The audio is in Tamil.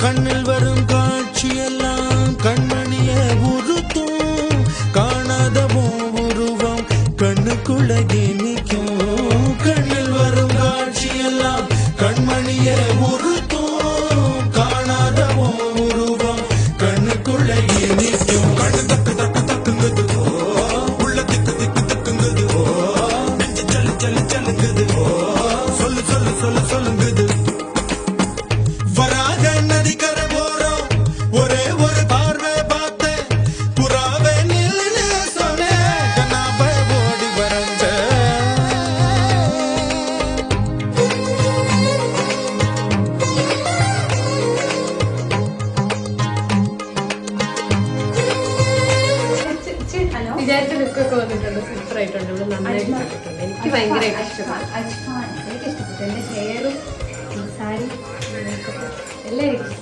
கண்ணில் வரும் காட்சியெல்லாம் கண்மணிய உறுத்தும் காணாத உருவம் கண்ணுக்குள்ளே நிற்கும் கண்ணில் வரும் காட்சியெல்லாம் கண்மணிய உறுத்தும் காணாத உருவம் கண்ணுக்குள்ளே நிற்கும் கண்ணு தக்கு தக்கு தக்குங்குது உள்ள திக்கு திக்கு தக்குங்குது நெஞ்சு சல்லு சல்லு சல்லுங்குது சொல்லு சொல்லு சொல்லு சொல்லுங்குது வராக நதிக்கரை போறோம் ஒரே ஒரு பார்வை பார்த்தேன் புறாவே நில்லுன்னு சொன்னேன் கண்ணாப ஓடி வரஞ்ச വിചാരിച്ച ലുക്കൊക്കെ വന്നിട്ടുണ്ട്, സൂപ്പർ ആയിട്ടുണ്ട്. ഇവിടെ നന്നായിട്ട് കണ്ടിട്ടുണ്ട്. എനിക്ക് ഭയങ്കരമായിട്ട് ഇഷ്ടപ്പെട്ടു. എനിക്ക് ഇഷ്ടപ്പെട്ടു. എന്റെ ഹെയറും സാരി എല്ലാം എനിക്ക്